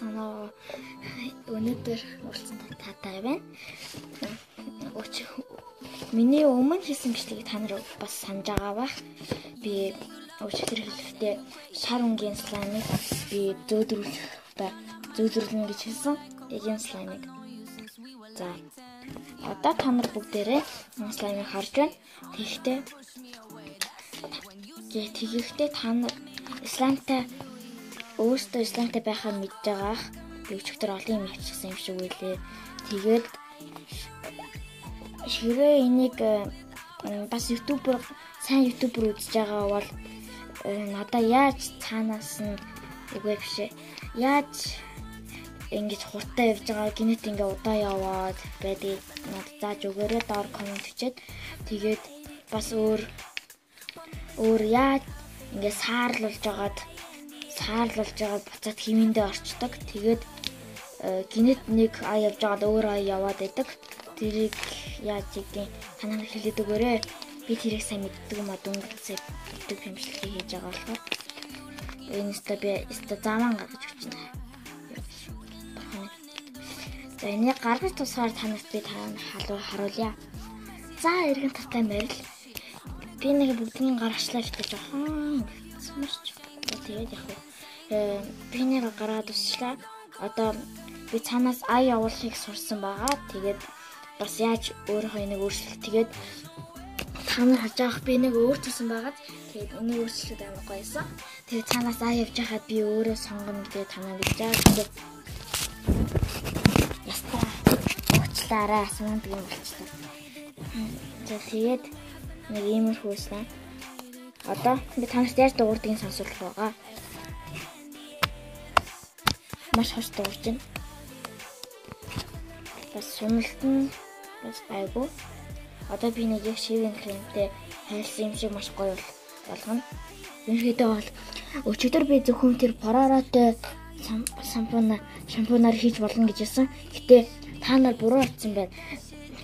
санаа өнөөдөр уулзсан таатай байна. Миний өмнө хийсэн бичлэгийг та нар бас санаж байгаа бах. Би өчигдөр хэлэхдээ шар өнгийн слаймыг би зөөдрүүлнэ гэж хэлсэн. Эгийн слаймыг. За. Одоо та нар бүгдээрээ слаймыг харж байна. Тэгэхдээ та нар слаймтай өөртөө слаймтай байхаа мэдж байгаа. Би өчигдөр олон юм хийчихсэн юм шиг үлээ. Тэгээд хэрвээ энийг бас сайн ютубер үзэж байгаа бол надаа яаж цаанаас нь үгүй бишээ. Яаж ингэж хурдтай явж байгаа гинэт ингээ удаа яваад байдгийг надад зааж өгөөрэй доор комент бичээд. Тэгээд бас өөр яаж ингээ саарлуулж байгаад буцаад хэмэндээ орчдөг. Тэгээд гинэт нэг явж байгаад өөр яваад байдаг. Тэрийг яаж хийдэг танаа хэлээд өгөөрэй. Би тэрийг сайн мэддэг юм а дүнгийн YouTube хэмжлэгийг хийж байгаа болохоор энэстэ би заман гаргаж өгч байна. За энийг гаргаж тусгаар танаас би харуулъя. За эргэн тавтай байрал. Би нэг бүгдний гар ачлаа гэдэг жоохон смэрч. Тэгээд яг би нэг гараад услаа. Одоо би цаанаас ай явуулахыг сурсан байгаа. Тэгээд бас яаж өөрийнхөө энийг өөрчлөх. Тэгээд та нар харж байгаа би нэг өөрчилсөн байгаад тэгээд энийг өөрчлөхөд амар гоёсон. Тэгээд цаанаас ай явж байхад би өөрөө сонгоно гэдэг та нар гэж байгаа. Ястаа. Уучлаарай санаад юм болчихлоо. За тэгээд нэг иймэрхүү слайм. Одоо би танаас яаж дуурдгийг сонсуулах байгаа. Маш хос дуурж байна. Бас сумлтан бас айгу. Одоо би нэг яг шивэн кремтэй хайлсан юм шиг маш гоё болгоно. Ерөнхийдөө бол өчигдөр би зөвхөн тэр Pararoтой шампунаар хийж болно гэж хэлсэн. Гэтэ та нар буруу хэлсэн байна.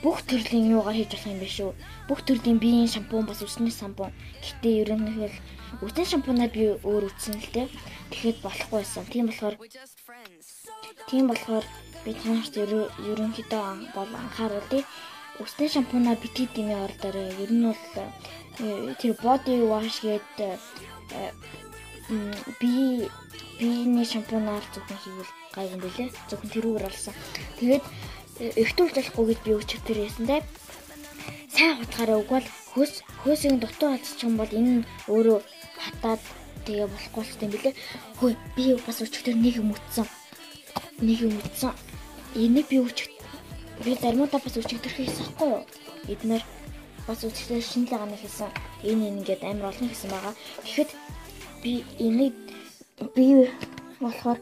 Бүх төрлийн юугаар хийж болох юм биш үү? Бүх төрлийн биеийн шампун бас үсний шампун. Гэтэ ерөнхийдөө үсний шампунаар би өөр үтсэн л дээ. Тэгэхэд болохгүй байсан. Тийм болохоор би танарт ерөнхийдөө бол анхааруулъя. Үсний шампунаар битгий дэмий ордорой. Ер нь бол тэр body wash гэдэг биений шампунаар зөвхөн хийвэл гайг юм билээ. Зөвхөн тэрүүгээр олсон. Тэгээд өвтүүлж болохгүй гэж би өчигдөр хэлсэндээ сайн утгаараа өгвөл хөөсийн дутуу алдчих юм бол энэ өөрөө хатаад тэгээ болохгүй л юм билээ. Хөөе би бас өчигдөр нэг юм үтсэн. Энийг би зармуудаа бас өчигдөр хийсэн байхгүй юу? Эднэр бас өчигдөр шинэлэг ганаа хийсэн. Энэ ингээд амар олон хийсэн байгаа. Тэгэхэд би энийг болохоор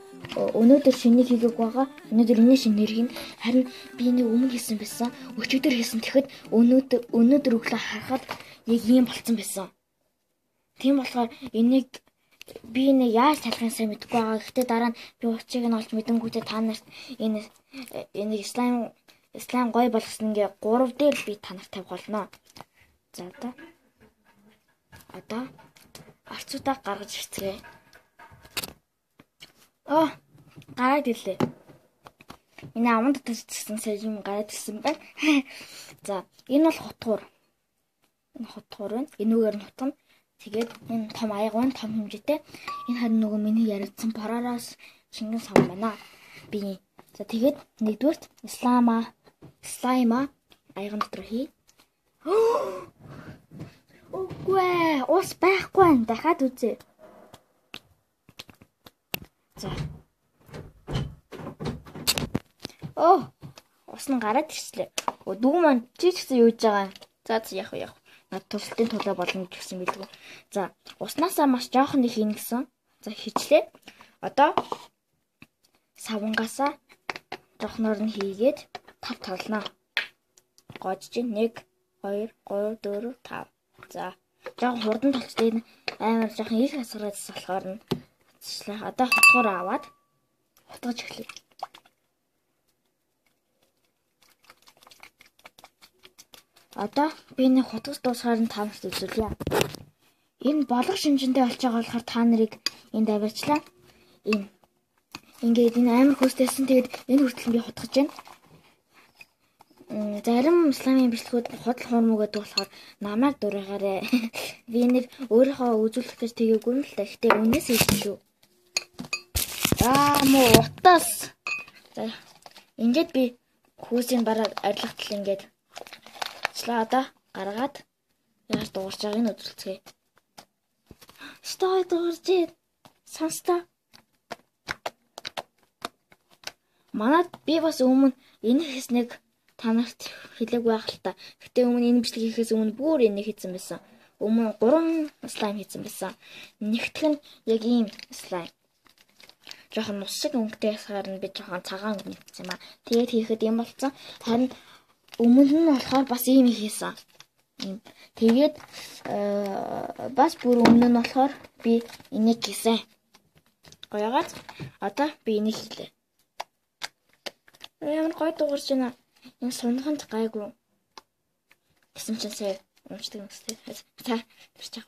өнөөдөр шинийг хийгээг байгаа. Өнөөдөр энэ шинээр хийн. Харин би энийг өмнө хийсэн байсан. Өчигдөр хийсэн. Тэгэхэд өнөөдөр өглөө харахад яг ийм болцсон байсан. Тийм болохоор энийг би нэг яаж талахын сайн мэдэхгүй байгаа. Гэхдээ дараа нь би уучиг нь олж мэдэнгүүтээ та нарт энийг слайм гоё болгосон ингээ 3 дээр би та нарт тавих болно. За одоо арцуудаа гаргаж ирцгээе. Гараад ирлээ. Энэ аман дотор згсэн юм гараад ирсэн байна. За энэ бол хутгуур. Энэ хутгуур байна. Энүүгээр нь хутгана. Тэгээд энэ том аяга байна, том хэмжээтэй. Энэ харин нөгөө миний яригдсан Pararos шингэн савн байна. Би. За тэгээд нэгдүгürt слайма аяга дотор хий. Үгүй, ус байхгүй. Дахиад үзье. За. Ус нь гараад ирчлээ. Дүү маань чи ч гэсэн юу гэж байгаа. За яг. Над төрөлтийн төлөө болно гэсэн билгүй. За, уснасаа маш жоохон их хийнэ гэсэн. За хийчлээ. Одоо савнгаасаа жоохноор нь хийгээд тав талнаа. Гоож чинь 1 2 3 4 5. За, жоохон хурдан толчтой амар жоохон их хасгараас болохоор нь одоо хутгуур аваад хутгаж эхлэв. Одоо би нэг хутгаж дуусгаар нь та нарт үзүүлье. Энэ болгох шинжэндээ болж байгаа болохоор та нарыг энд аваачлаа. Энэ Ингээд энэ амар хөөстэйсэн. Тэгээд энэ хүртэл би хутгаж байна. Зарим сламын бичлэгүүд худал хуурмуу гэдэг болохоор намайг дургаарай. Би нэг өөрийнхөө үзүүлэх гэж тэгээгүй юм л та. Гэтэ үнээс хэлж шүү. Муу утас. За ингээд би хүүсийн бараг арилгатал ингээд одоо гаргаад яаж дуурч байгааг нь үзүүлцгээе. Стой дуурч сонстоо. Манад би бас өмнө энэ хийснийг та нарт хэлээгүй байх л та. Гэтэ өмнө энэ бичлэг хийхээс өмнө бүр энийг хийсэн байсан. Өмнө 3 слайм хийсэн байсан. Нэгтгэх нь яг ийм слайм. Жохон нус шиг өнгөтэй ясгаар нь би жохон цагаан өнгө нэгтсэн юм аа. Тэгээд хийхэд юм болцсон. Харин өмнө нь болохоор бас ийм хийсэн. Тэгээд бас бүр өмнө нь болохоор би энийг хийсэн. Гоёгаад одоо би энийг хийлээ. Ямар гоё дуурч байна. Энэ сунганд гайгүй. Гэсэн чинь сая уншдаг юм тест. За тэрч яг.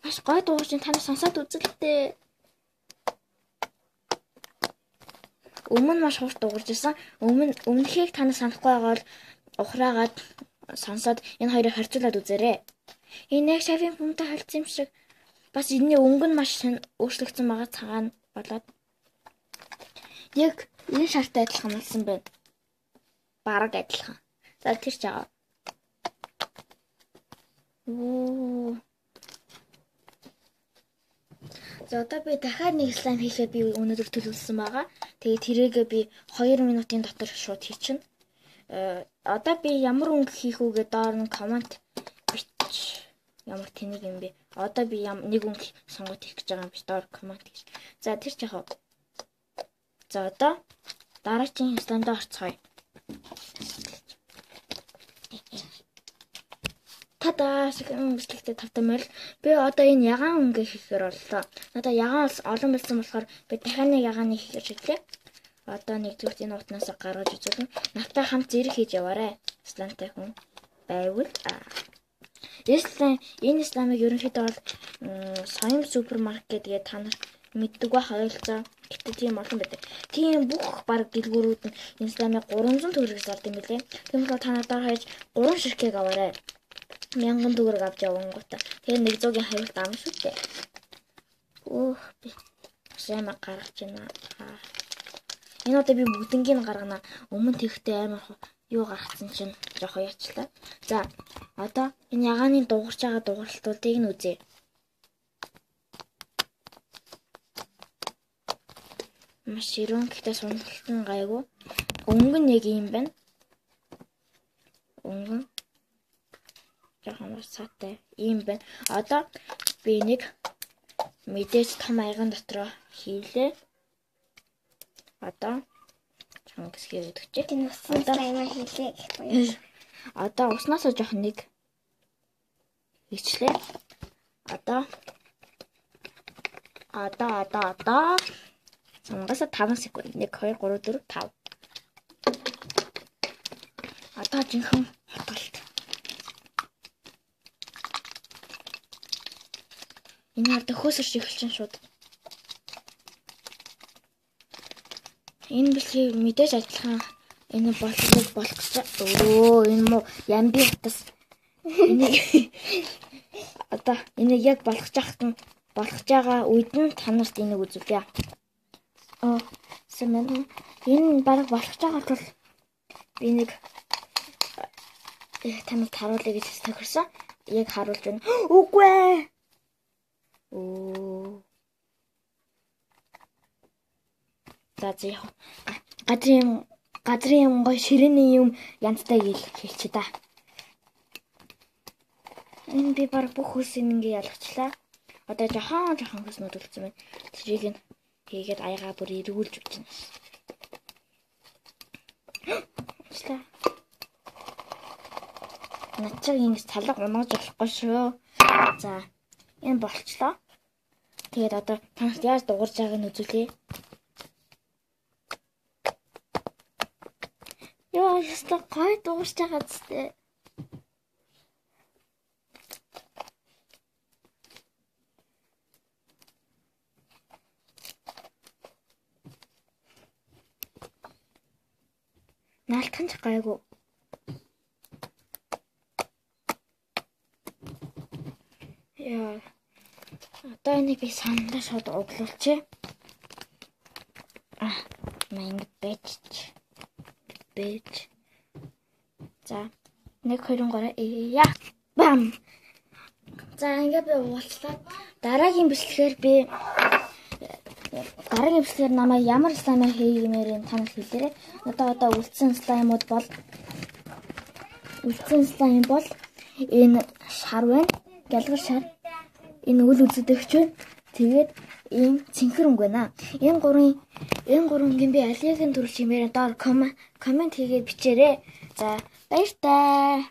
Маш гоё дуурч та нар сонсоод үзэлтэй. Өмнө маш хурд дуурж исэн. Өмнөхийг та нар санахгүй байгаа бол ухраагаад сонсоод энэ хоёрыг харьцуулаад үзээрэй. Энэ яг шавийн хүмтэй харьцсан юм шиг. Бас энэний өнгө нь маш өөрчлөгдсөн байгаа цагаан болоод. Яг энэ шартай адилхан болсон байна. Бараг адилхан. За тэр ч байгаа. За одоо би дахиад нэг слайм хийхэд би өнөөдөр төлөвлөсөн байгаа. Тэгээ тэрийгээ би 2 минутын дотор шууд хийчихнэ. Одоо би ямар өнгө хийх үгээ доор нь комент бич. Ямар тэнийг юм бэ? Одоо би нэг өнгө сонгоод хийх гэж байгаа юм биш доор комент гэж. За тэр ч яхав. За одоо дараагийн слаймд орцгоё. Тада бичлэгтэй тавтамал би одоо энэ ягаан өнгө хийхээр боллоо. Надаа ягаан олон болсон болохоор би дахиад нэг ягааны хийхээр шиглээ. Одоо нэг зүгт энэ утнаас гаргаж үзүүлнэ. Навтай хамт зэрэг хийж яваарэ. Слаймтай хүн байвал энэ сламыг ерөнхийдөө бол соём супермаркет гэдэг та нар мэддэг байх ойлцоо. Гэтэ тийм олон байдаг. Тийм бүх баг дэлгүүрүүд нь энэ сламыг 300 төгрөгөөр зард юм билээ. Тийм болохоор та надаар хаяж 3 ширхэг аваарай. 1000 төгрөг авч явангуудаа. Тэгээ 100-ийн хавилт ам шүү дээ. Би саймаа гаргаж байна. Энэ одоо би бүгднийг гаргана. Өмнө тэгхтэй амар юу гаргацсан чинь жоох яачлаа. За одоо энэ ягааны дуурч байгаа дууралтуудыг нь үзье. Маш ширүүн гэхдээ суналтан гайгүй. Өнгө нь яг юм байна. Өнгө жоохон сатай юм байна. Одоо би нэг мэдээж том аяган дотроо хийлээ. Одоо чангас хийгээд өгчээ. Энэ усан аймаа хийлээ гэх юм. Одоо уснаас жоохон нэг хийчлээ. Одоо Сангаса 5 секунд. 1 2 3 4 5. Одоо жинхэнэ хатгалт. Энэ одоо хөөсөрч эхэлж чинь шууд. Энэ бэлгийг мэдээж адилхан энэ болох гэж. Энэ муу ямби утас. Одоо энийг яг болгож байгаа үед нь та нарт энийг үзүүлье. Сэмэн энэ бараг болох байгаа бол би нэг таныг харуулъя гэж тохирсон. Яг харуулж байна. Үгүй ээ. За яах. Газрын юм гоё ширээний юм янзтай хэлчихэ да. Энэ би баг бүх хөлсийг ингээ ялгачлаа. Одоо жоохон хөлснүүд үлдсэн байна. Тэрийг нь хийгээд аягаа бүр эргүүлж өгч байна. Ачла. Начиг ингэж цалга унааж болохгүй шүү. За энэ болчлоо. Тэгээд одоо танаас яаж дуурж байгааг нь үзүүлье. Яа, яста гой дуурж байгаа зү. наалтхан ч гайгүй. Яа. Одоо энийг би саналаа шууд оглуулчих. Ингэ байж. За 1 2 3 яа. Бам. За ингээ би уулчлаа. Дараагийн бичлэгээр намайг ямар слайм хийгмээр танил хэлээрэй. Одоо үлдсэн слаймууд бол энэ шар байна. Гялгар шар. Энэ үл үзэгдэгч байна. Тэгээд ийм цэнхэр өнгө байна. Энэ гурван өнгийн би алийг нь төрүүлж юмээр доор коммент хийгээд бичээрэй. За баяртай.